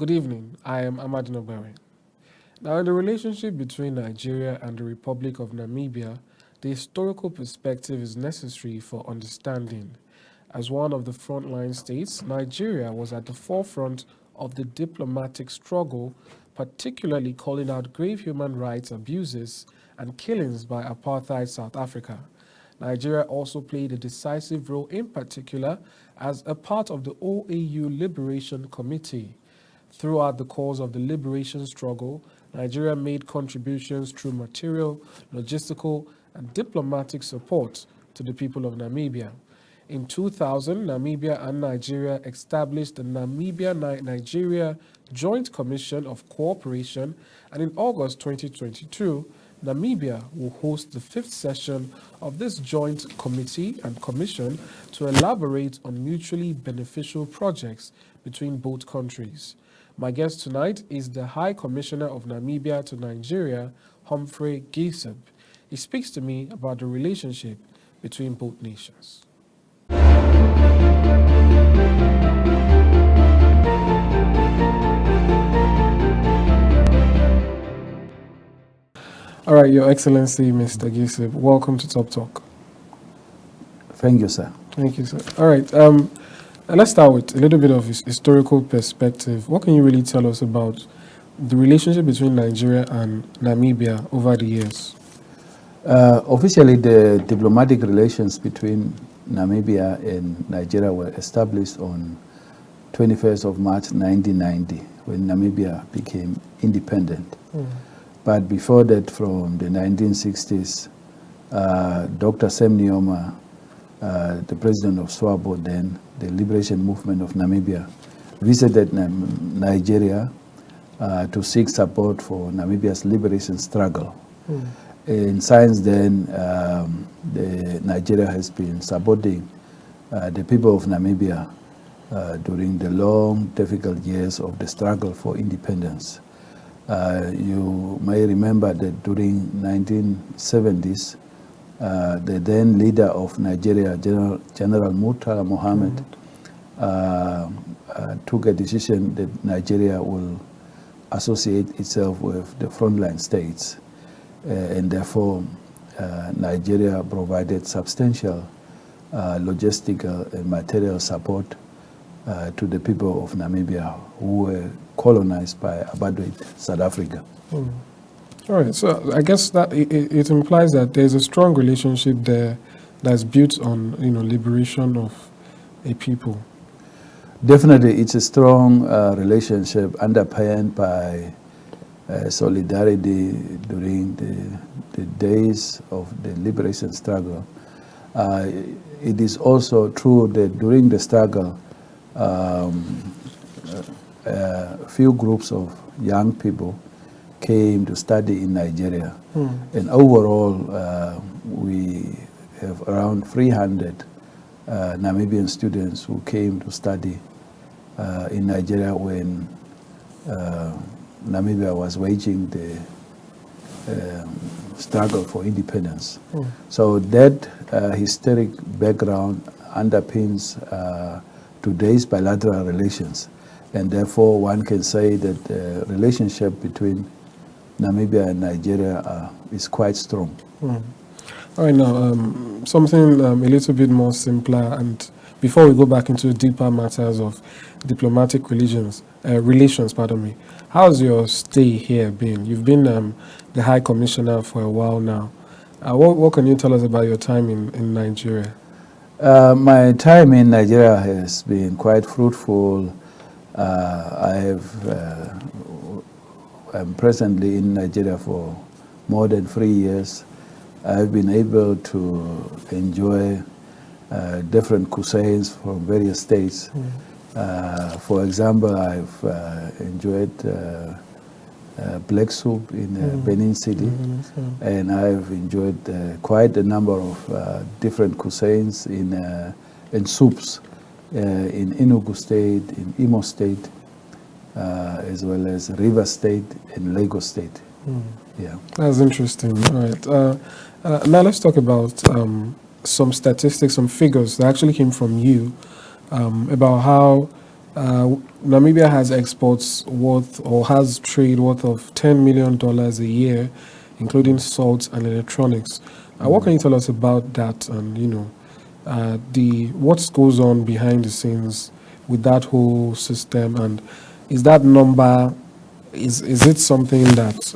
Good evening. I am Ahmad Nobari. Now, in the relationship between Nigeria and the Republic of Namibia, the historical perspective is necessary for understanding. As one of the frontline states, Nigeria was at the forefront of the diplomatic struggle, particularly calling out grave human rights abuses and killings by apartheid South Africa. Nigeria also played a decisive role, in particular, as a part of the OAU Liberation Committee. Throughout the course of the liberation struggle, Nigeria made contributions through material, logistical, and diplomatic support to the people of Namibia. In 2000, Namibia and Nigeria established the Nigeria Joint Commission of Cooperation, and in August 2022, Namibia will host the fifth session of this joint committee and commission to elaborate on mutually beneficial projects between both countries. My guest tonight is the High Commissioner of Namibia to Nigeria, Humphrey Geiseb. He speaks to me about the relationship between both nations. All right, Your Excellency, Mr. Geiseb, welcome to Top Talk. Thank you, sir. Thank you, sir. All right, let's start with a little bit of historical perspective. What can you really tell us about the relationship between Nigeria and Namibia over the years? Officially, the diplomatic relations between Namibia and Nigeria were established on 21st of March 1990, when Namibia became independent. But before that, from the 1960s, Dr. Sam Nujoma, the president of SWAPO then, the liberation movement of Namibia, visited Nigeria to seek support for Namibia's liberation struggle. And since then, Nigeria has been supporting the people of Namibia during the long, difficult years of the struggle for independence. You may remember that during 1970s, the then leader of Nigeria, General Murtala Mohammed, took a decision that Nigeria will associate itself with the frontline states. And therefore, Nigeria provided substantial logistical and material support to the people of Namibia who were colonized by apartheid South Africa. All right, so I guess that it implies that there's a strong relationship there that's built on, liberation of a people. Definitely, it's a strong relationship underpinned by solidarity during the days of the liberation struggle. It is also true that during the struggle, a few groups of young people came to study in Nigeria. And overall, we have around 300 Namibian students who came to study in Nigeria when Namibia was waging the struggle for independence. So that historic background underpins today's bilateral relations. And therefore, one can say that the relationship between Namibia and Nigeria is quite strong. All right, now, something a little bit more simpler, and before we go back into deeper matters of diplomatic relations, how's your stay here been? You've been the High Commissioner for a while now. What can you tell us about your time in Nigeria? My time in Nigeria has been quite fruitful. I'm presently in Nigeria for more than 3 years. I've been able to enjoy different cuisines from various states. For example, I've enjoyed black soup in Benin City, and I've enjoyed quite a number of different cuisines in soups in Enugu State, in Imo State, as well as River State and Lagos State. Yeah, that's interesting. All right. Now let's talk about some statistics, some figures that actually came from you about how Namibia has exports worth or has trade worth of $10 million a year, including salt and electronics. What can you tell us about that, and the what goes on behind the scenes with that whole system, and is that number is it something that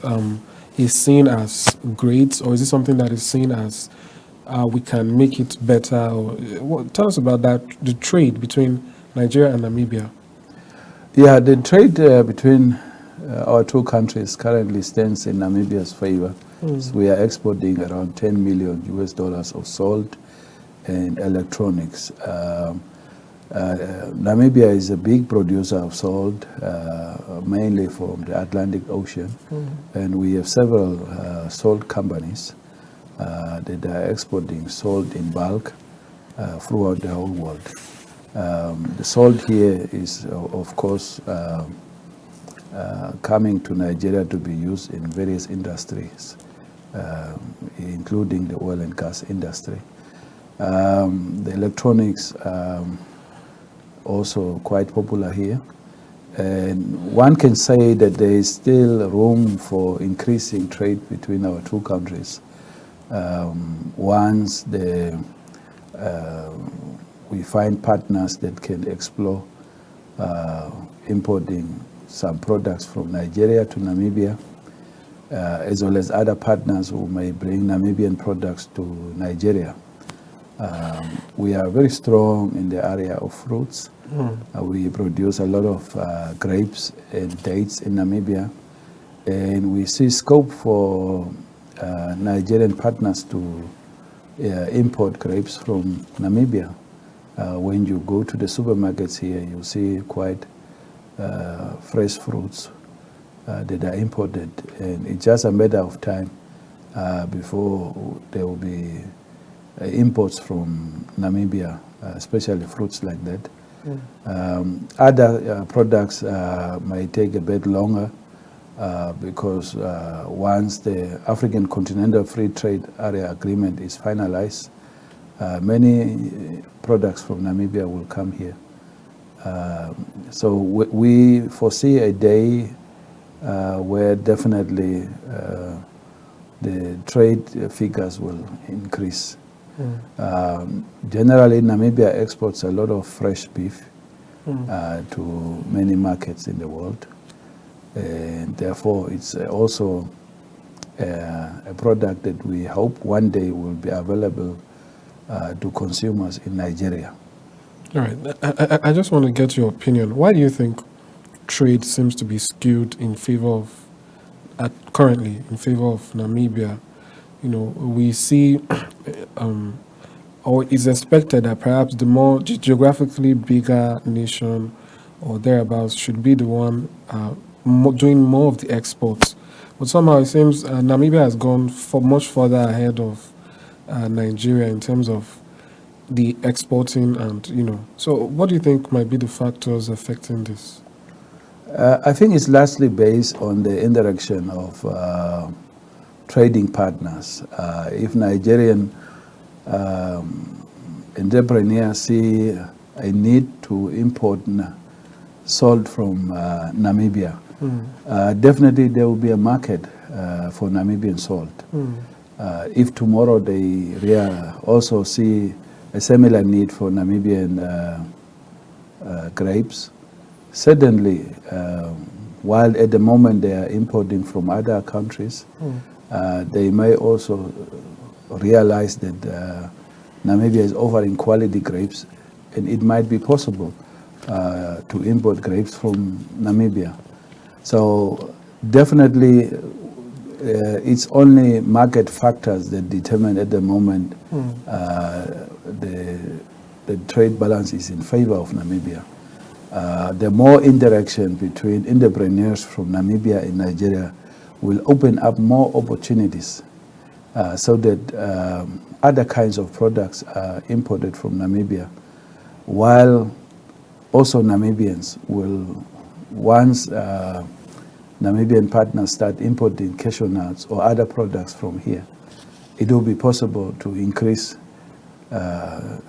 is seen as great, or is it something that is seen as we can make it better? Or tell us about that, the trade between Nigeria and Namibia. Yeah, the trade between our two countries currently stands in Namibia's favor. So we are exporting around 10 million US dollars of salt and electronics. Namibia is a big producer of salt, mainly from the Atlantic Ocean, and we have several salt companies that are exporting salt in bulk throughout the whole world. The salt here is, of course, coming to Nigeria to be used in various industries, including the oil and gas industry. The electronics also quite popular here. And one can say that there is still room for increasing trade between our two countries. Once we find partners that can explore importing some products from Nigeria to Namibia, as well as other partners who may bring Namibian products to Nigeria. We are very strong in the area of fruits. We produce a lot of grapes and dates in Namibia, and we see scope for Nigerian partners to import grapes from Namibia. When you go to the supermarkets here, you see quite fresh fruits that are imported, and it's just a matter of time before there will be imports from Namibia, especially fruits like that. Other products may take a bit longer because once the African Continental Free Trade Area Agreement is finalized, many products from Namibia will come here. So we foresee a day where definitely the trade figures will increase. Generally, Namibia exports a lot of fresh beef to many markets in the world, and therefore it's also a product that we hope one day will be available to consumers in Nigeria. All right. I just want to get your opinion. Why do you think trade seems to be skewed in favor of, currently, in favor of Namibia? We see, or it's expected that perhaps the more geographically bigger nation or thereabouts should be the one doing more of the exports. But somehow it seems Namibia has gone much further ahead of Nigeria in terms of the exporting, and So what do you think might be the factors affecting this? I think it's largely based on the interaction of trading partners. If Nigerian entrepreneurs see a need to import salt from Namibia, definitely there will be a market for Namibian salt. If tomorrow they also see a similar need for Namibian grapes, certainly, while at the moment they are importing from other countries, they may also realize that Namibia is offering quality grapes, and it might be possible to import grapes from Namibia. So definitely it's only market factors that determine at the moment the trade balance is in favor of Namibia. The more interaction between entrepreneurs from Namibia and Nigeria will open up more opportunities so that other kinds of products are imported from Namibia, while also Namibians will, once Namibian partners start importing cashew nuts or other products from here, it will be possible to increase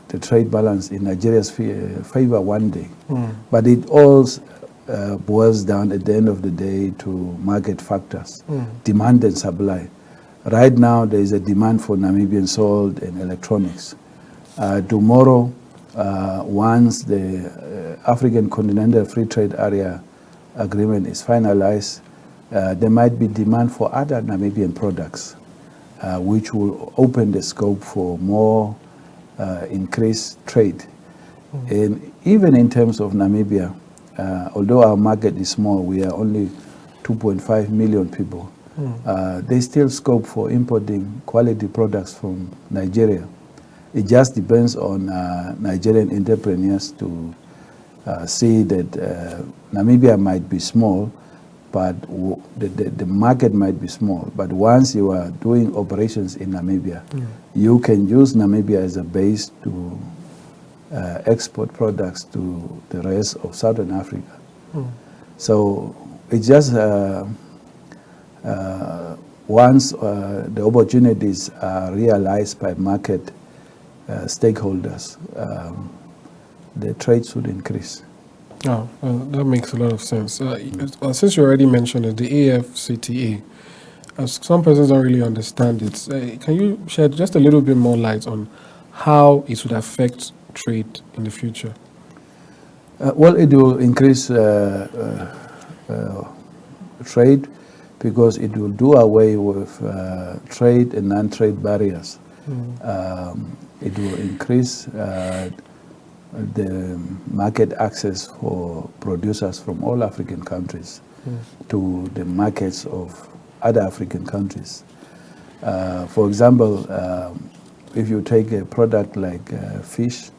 the trade balance in Nigeria's favor one day. But it all boils down at the end of the day to market factors, demand and supply. Right now, there is a demand for Namibian salt and electronics. Tomorrow, once the African Continental Free Trade Area Agreement is finalized, there might be demand for other Namibian products, which will open the scope for more increased trade. And even in terms of Namibia, although our market is small, we are only 2.5 million people, there's still scope for importing quality products from Nigeria. It just depends on Nigerian entrepreneurs to see that Namibia might be small, but the market might be small. But once you are doing operations in Namibia, you can use Namibia as a base to export products to the rest of Southern Africa. So it's just once the opportunities are realized by market stakeholders, the trade should increase. Oh, well, that makes a lot of sense. Since you already mentioned it, the AFCTA, some persons don't really understand it. Can you shed just a little bit more light on how it would affect trade in the future? Well, it will increase trade because it will do away with trade and non-trade barriers. It will increase the market access for producers from all African countries to the markets of other African countries. For example, if you take a product like fish,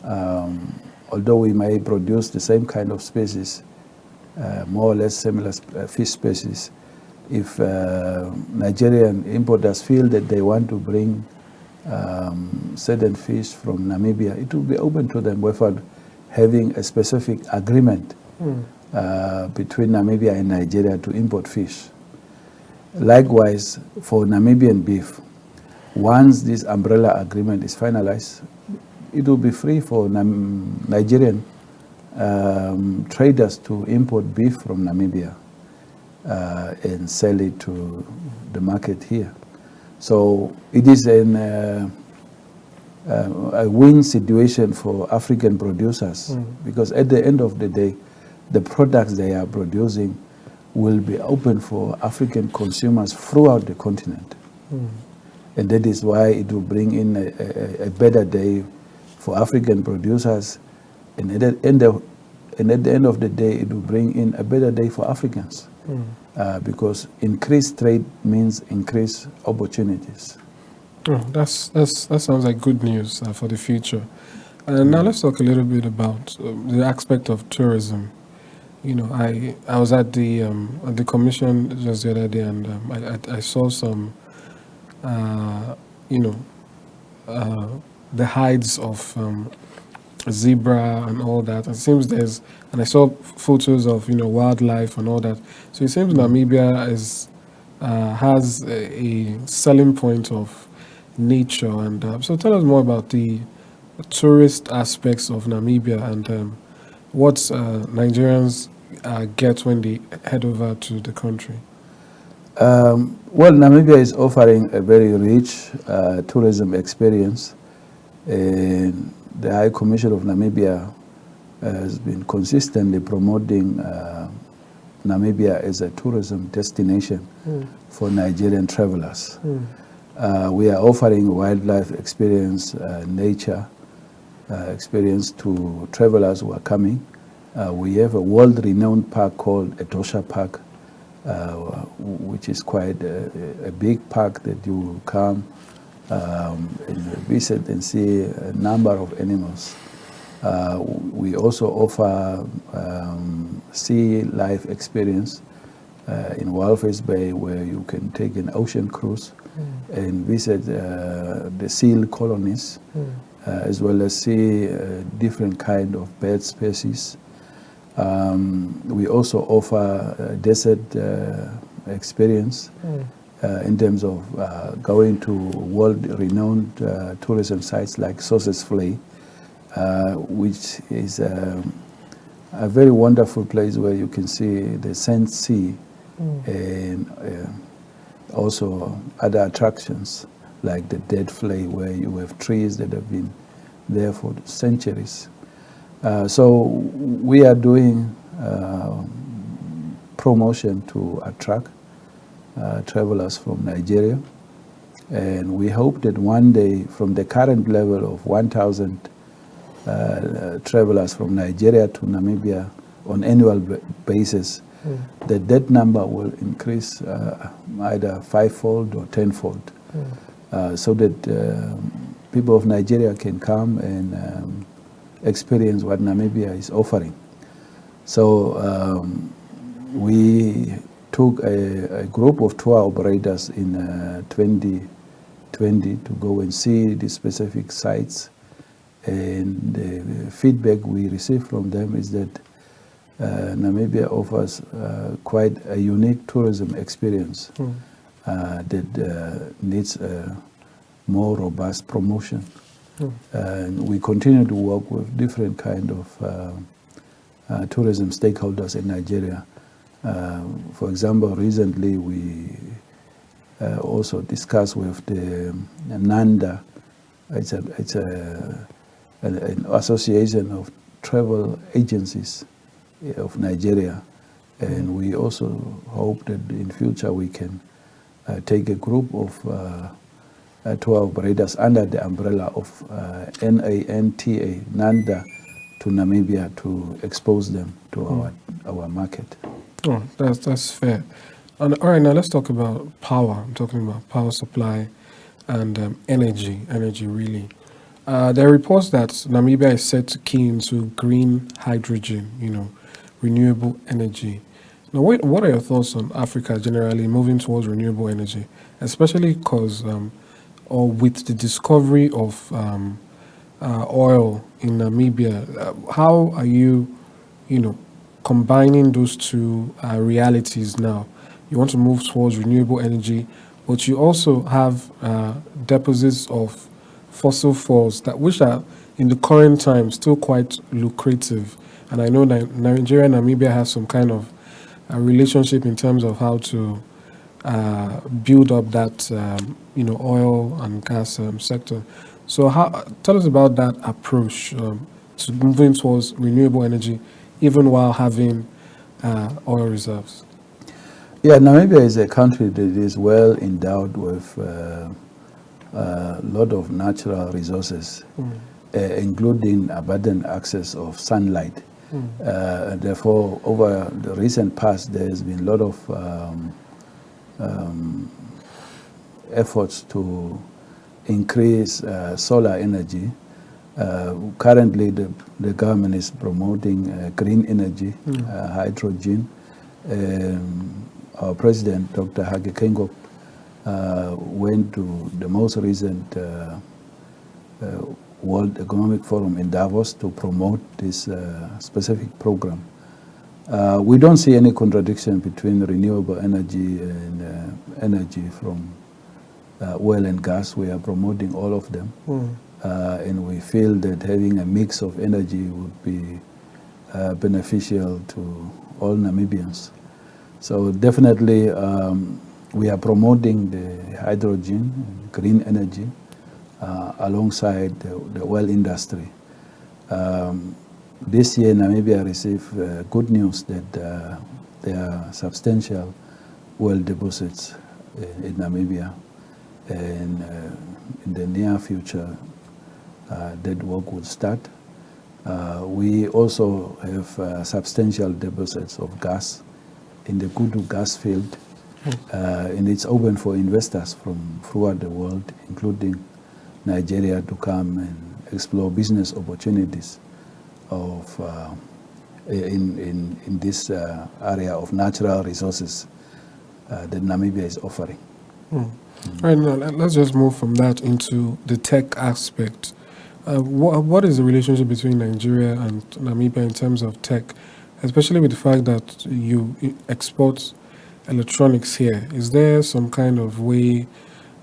although we may produce the same kind of species, more or less similar fish species, if Nigerian importers feel that they want to bring certain fish from Namibia, it will be open to them without having a specific agreement between Namibia and Nigeria to import fish. Likewise, for Namibian beef, once this umbrella agreement is finalized, it will be free for Nigerian traders to import beef from Namibia and sell it to the market here. So it is a win situation for African producers because at the end of the day, the products they are producing will be open for African consumers throughout the continent. And that is why it will bring in a better day for African producers, and at the end of the day, it will bring in a better day for Africans, because increased trade means increased opportunities. Oh, that sounds like good news for the future. Now let's talk a little bit about the aspect of tourism. You know, I was at the commission just the other day, and I saw some, the hides of zebra and all that. It seems and I saw photos of wildlife and all that. So it seems Namibia has a selling point of nature, and so tell us more about the tourist aspects of Namibia and what Nigerians get when they head over to the country. Well, Namibia is offering a very rich tourism experience, and the High Commissioner of Namibia has been consistently promoting Namibia as a tourism destination for Nigerian travelers. We are offering wildlife experience, nature experience to travelers who are coming. We have a world-renowned park called Etosha Park, which is quite a big park that you will come and visit and see a number of animals. We also offer sea life experience in Walvis Bay, where you can take an ocean cruise and visit the seal colonies, as well as see different kind of bird species. We also offer a desert experience in terms of going to world-renowned tourism sites like Sources Flay, which is a very wonderful place where you can see the Sand Sea and also other attractions like the Dead Flay, where you have trees that have been there for centuries. So we are doing promotion to attract travelers from Nigeria, and we hope that one day, from the current level of 1,000 travelers from Nigeria to Namibia on annual basis, that number will increase either fivefold or tenfold, so that people of Nigeria can come and experience what Namibia is offering. So we took a group of tour operators in 2020 to go and see the specific sites, and the feedback we received from them is that Namibia offers quite a unique tourism experience that needs a more robust promotion. And we continue to work with different kind of tourism stakeholders in Nigeria. For example, recently we also discussed with the NANDA. It's an association of travel agencies of Nigeria, and we also hope that in future we can take a group of tour operators under the umbrella of NANTA, NANDA, to Namibia to expose them to our market. Oh, that's fair. And all right, now let's talk about power. I'm talking about power supply and energy really. There are reports that Namibia is set to key into green hydrogen, renewable energy. Now, what are your thoughts on Africa generally moving towards renewable energy, especially because, or with the discovery of oil in Namibia? How are you, combining those two realities now? You want to move towards renewable energy, but you also have deposits of fossil fuels which are in the current time still quite lucrative. And I know that Nigeria and Namibia have some kind of a relationship in terms of how to build up that oil and gas sector. So tell us about that approach to moving towards renewable energy, even while having oil reserves. Yeah, Namibia is a country that is well endowed with a lot of natural resources, including abundant access of sunlight. Therefore, over the recent past, there has been a lot of efforts to increase solar energy. Currently, the government is promoting green energy, hydrogen. Our president, Dr. Hage Geingob, went to the most recent World Economic Forum in Davos to promote this specific program. We don't see any contradiction between renewable energy and energy from oil and gas. We are promoting all of them. And we feel that having a mix of energy would be beneficial to all Namibians. So definitely we are promoting the hydrogen, green energy, alongside the oil industry. This year Namibia received good news that there are substantial oil deposits in Namibia, and in the near future that work will start. We also have substantial deposits of gas in the Kudu gas field, and it's open for investors from throughout the world, including Nigeria, to come and explore business opportunities of in this area of natural resources that Namibia is offering. All right, now let's just move from that into the tech aspect. What is the relationship between Nigeria and Namibia in terms of tech, especially with the fact that you export electronics here, is there some kind of way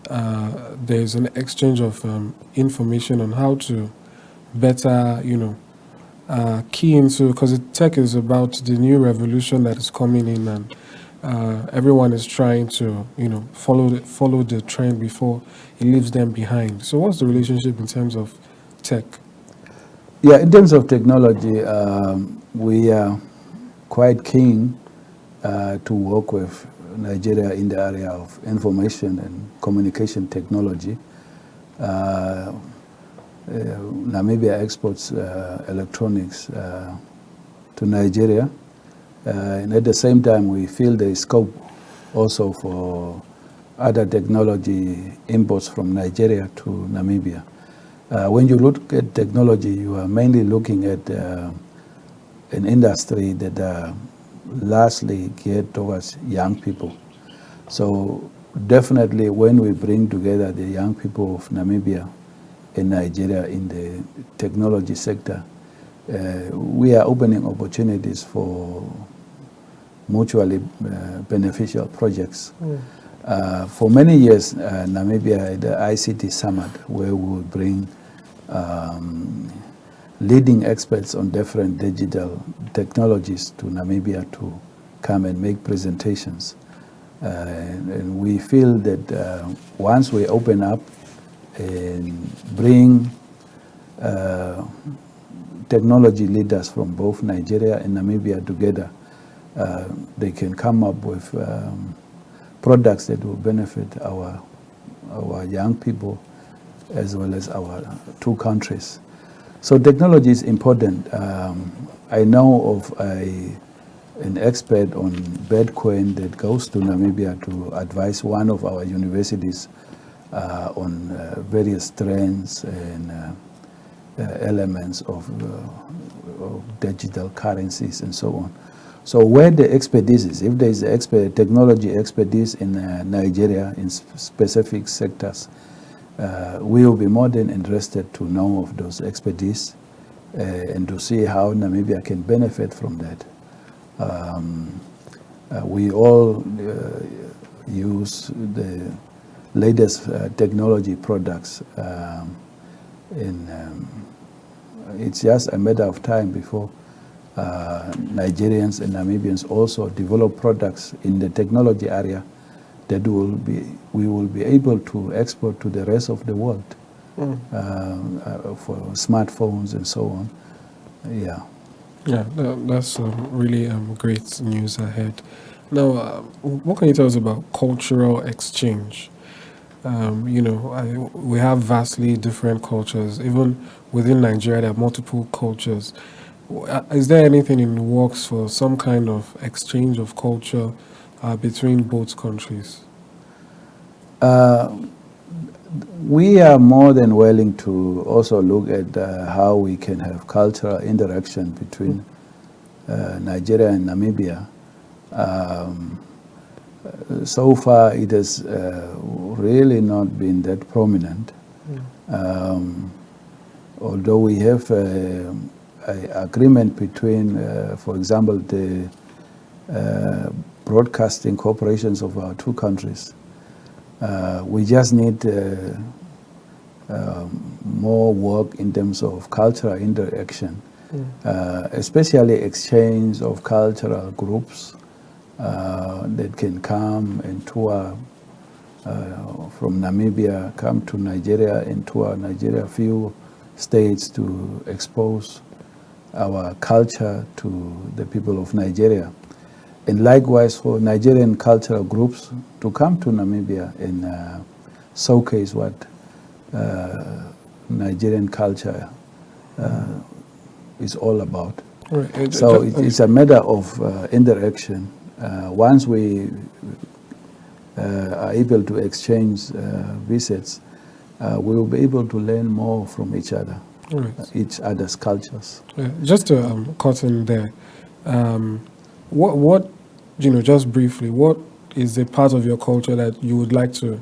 there's an exchange of information on how to better, key into, because tech is about the new revolution that is coming in, and everyone is trying to, follow the trend before it leaves them behind. So, what's the relationship in terms of tech? Yeah, in terms of technology, we are quite keen to work with Nigeria in the area of information and communication technology. Namibia exports electronics to Nigeria, and at the same time we feel there is scope also for other technology imports from Nigeria to Namibia. When you look at technology, you are mainly looking at an industry that largely geared towards young people. So definitely when we bring together the young people of Namibia and Nigeria in the technology sector, we are opening opportunities for mutually beneficial projects. For many years, Namibia had the ICT Summit, where we would bring leading experts on different digital technologies to Namibia to come and make presentations. And we feel that once we open up and bring technology leaders from both Nigeria and Namibia together, they can come up with products that will benefit our young people as well as our two countries. So technology is important. I know of an expert on Bitcoin that goes to Namibia to advise one of our universities on various trends and elements of digital currencies and so on. So where the expertise is, if there is technology expertise in Nigeria in specific sectors, we will be more than interested to know of those expertise and to see how Namibia can benefit from that. We all use the latest technology products, and it's just a matter of time before Nigerians and Namibians also develop products in the technology area that we will be able to export to the rest of the world for smartphones and so on. Yeah. Yeah, that's really great news ahead. Now, what can you tell us about cultural exchange? We have vastly different cultures. Even within Nigeria, there are multiple cultures. Is there anything in the works for some kind of exchange of culture between both countries? We are more than willing to also look at how we can have cultural interaction between Nigeria and Namibia. So far, it has really not been that prominent. Although we have an agreement between, for example, the broadcasting corporations of our two countries. We just need more work in terms of cultural interaction, especially exchange of cultural groups that can come and tour from Namibia, come to Nigeria and tour Nigeria, a few states to expose our culture to the people of Nigeria. And likewise for Nigerian cultural groups to come to Namibia and showcase what Nigerian culture is all about. Right. So it's a matter of interaction. Once we are able to exchange visits, we will be able to learn more from each other, each other's cultures. Just to cut in there, what just briefly, what is the part of your culture that you would like to,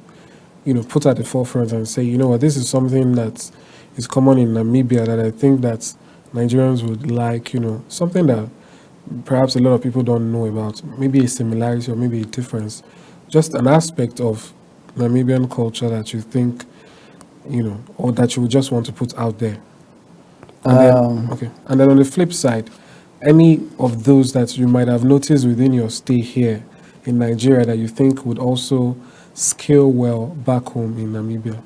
put at the forefront and say, this is something that is common in Namibia that I think that Nigerians would like, something that perhaps a lot of people don't know about, maybe a similarity or maybe a difference, just an aspect of Namibian culture that you think, or that you would just want to put out there? And then, okay. And then on the flip side, any of those that you might have noticed within your stay here in Nigeria that you think would also scale well back home in Namibia?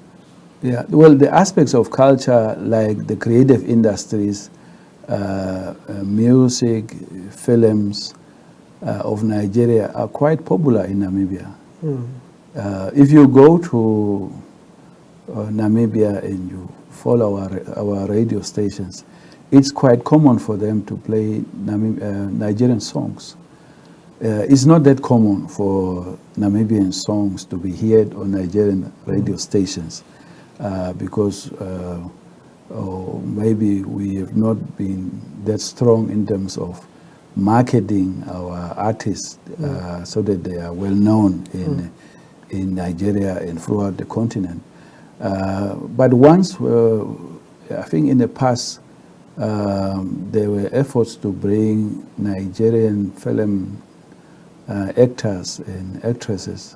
Yeah, well, the aspects of culture like the creative industries, music, films of Nigeria are quite popular in Namibia. If you go to Namibia and you follow our radio stations, it's quite common for them to play Nigerian songs. It's not that common for Namibian songs to be heard on Nigerian radio stations because maybe we have not been that strong in terms of marketing our artists so that they are well known in Nigeria and throughout the continent. But once, I think in the past, there were efforts to bring Nigerian film actors and actresses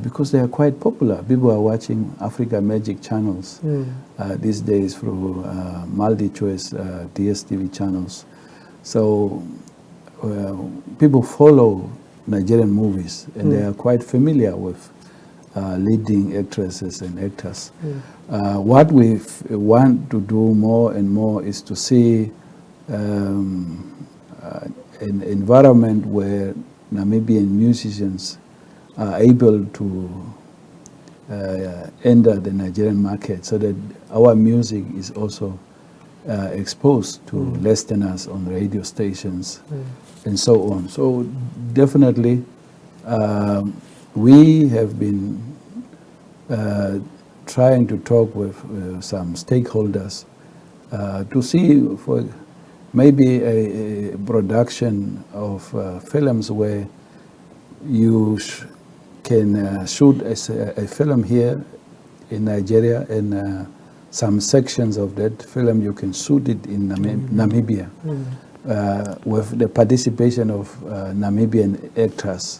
because they are quite popular. People are watching Africa Magic channels these days through multi-choice DSTV channels. So people follow Nigerian movies and they are quite familiar with leading actresses and actors. What we want to do more and more is to see an environment where Namibian musicians are able to enter the Nigerian market so that our music is also exposed to listeners on radio stations and so on. So definitely we have been trying to talk with some stakeholders to see for maybe a production of films where you can shoot a film here in Nigeria and some sections of that film you can shoot it in Namibia with the participation of Namibian actors.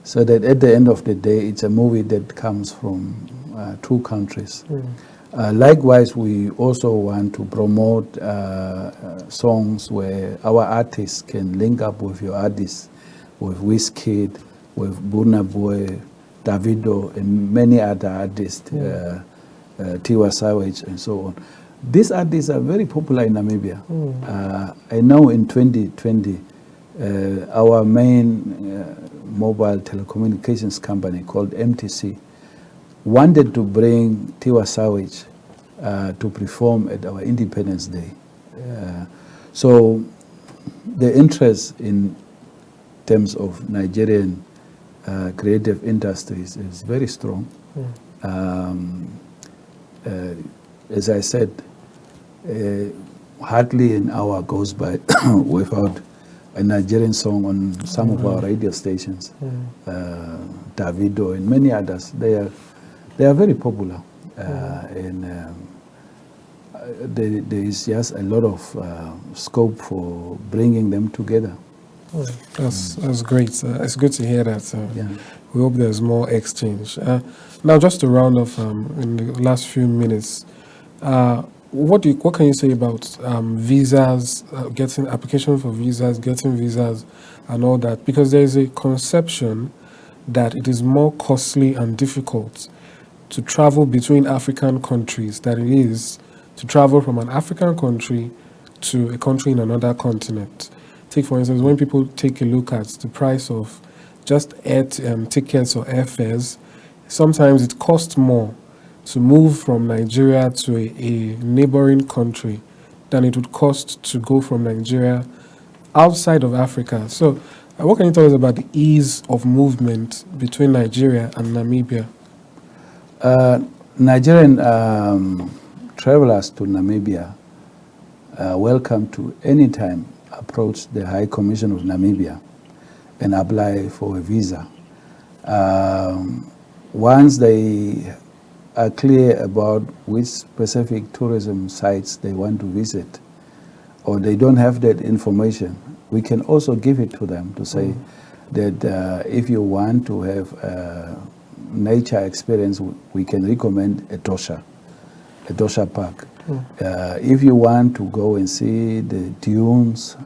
So that at the end of the day, it's a movie that comes from two countries. Likewise, we also want to promote songs where our artists can link up with your artists, with Wizkid, with Burna Boy, Davido, and many other artists, Tiwa Savage, and so on. These artists are very popular in Namibia. I know in 2020, our main mobile telecommunications company called MTC wanted to bring Tiwa Savage to perform at our Independence Day. So the interest in terms of Nigerian creative industries is very strong. As I said, hardly an hour goes by without a Nigerian song on some of our radio stations. Davido and many others, they are very popular, and there is just a lot of scope for bringing them together. That's great. It's good to hear that. We hope there's more exchange. Now, just to round off in the last few minutes, what can you say about visas, getting application for visas, getting visas, and all that? Because there is a conception that it is more costly and difficult to travel between African countries than it is to travel from an African country to a country in another continent. Take, for instance, when people take a look at the price of just air tickets or airfares, sometimes it costs more to move from Nigeria to a neighboring country than it would cost to go from Nigeria outside of Africa. So what can you tell us about the ease of movement between Nigeria and Namibia? Nigerian travelers to Namibia are welcome to any time approach the High Commissioner of Namibia and apply for a visa. Once they are clear about which specific tourism sites they want to visit, or they don't have that information, we can also give it to them to say that if you want to have nature experience, we can recommend a Tosha Park. If you want to go and see the dunes,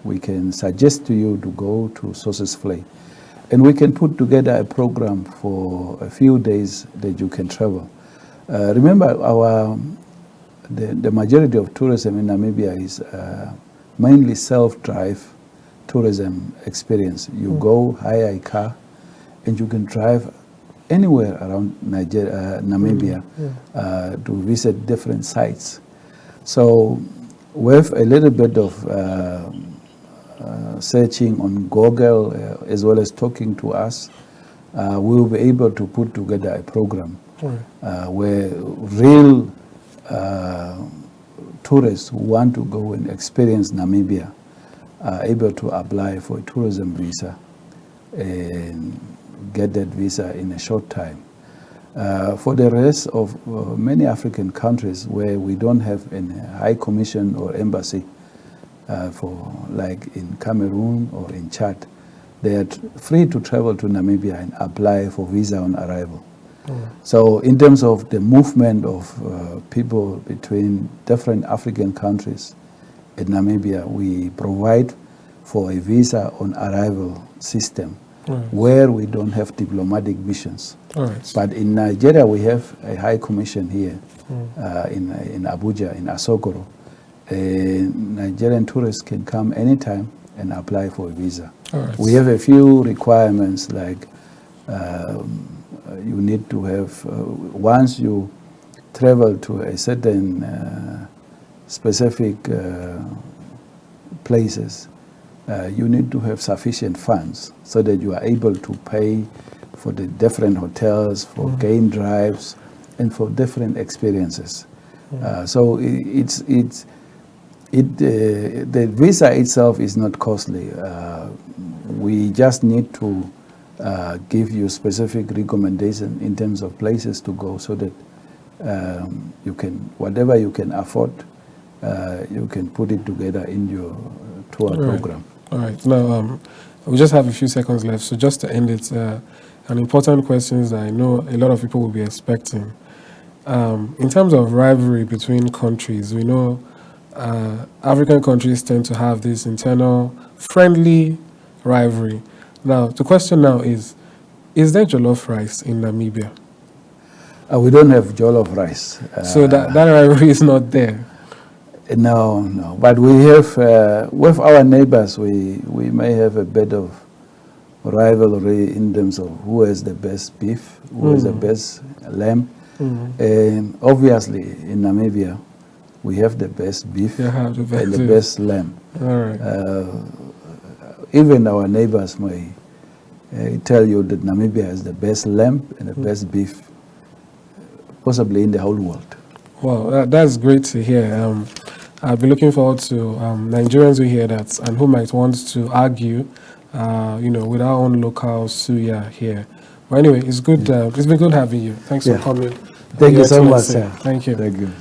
we can suggest to you to go to Sources Flay. And we can put together a program for a few days that you can travel. Remember, the majority of tourism in Namibia is mainly self-drive tourism experience. You go, hire a car, and you can drive anywhere around Namibia to visit different sites. So with a little bit of searching on Google as well as talking to us, we will be able to put together a program where real tourists who want to go and experience Namibia are able to apply for a tourism visa and get that visa in a short time. For the rest of many African countries where we don't have a high commission or embassy, for like in Cameroon or in Chad, they are free to travel to Namibia and apply for visa on arrival. So in terms of the movement of people between different African countries in Namibia, we provide for a visa on arrival system where we don't have diplomatic missions. But in Nigeria, we have a high commission here in Abuja, in Asokoro. Nigerian tourists can come anytime and apply for a visa. We have a few requirements, like you need to have, once you travel to a certain specific places, you need to have sufficient funds so that you are able to pay for the different hotels, for game drives, and for different experiences. So the visa itself is not costly. We just need to give you specific recommendation in terms of places to go, so that you can, whatever you can afford, you can put it together in your tour program. All right. Now, we just have a few seconds left. So just to end it, an important question that I know a lot of people will be expecting. In terms of rivalry between countries, we know African countries tend to have this internal friendly rivalry. Now, the question now is there jollof rice in Namibia? We don't have jollof rice. So that rivalry is not there? No. But we have, with our neighbors, we may have a bit of rivalry in terms of who has the best beef, who has the best lamb. And obviously, in Namibia, we have the best beef and the best lamb. Even our neighbors may tell you that Namibia has the best lamb and the best beef, possibly in the whole world. Well, that's great to hear. I'll be looking forward to Nigerians who hear that and who might want to argue, with our own local suya here. But anyway, it's good. It's been good having you. Thanks for coming. Thank you so much, sir. Thank you. Thank you.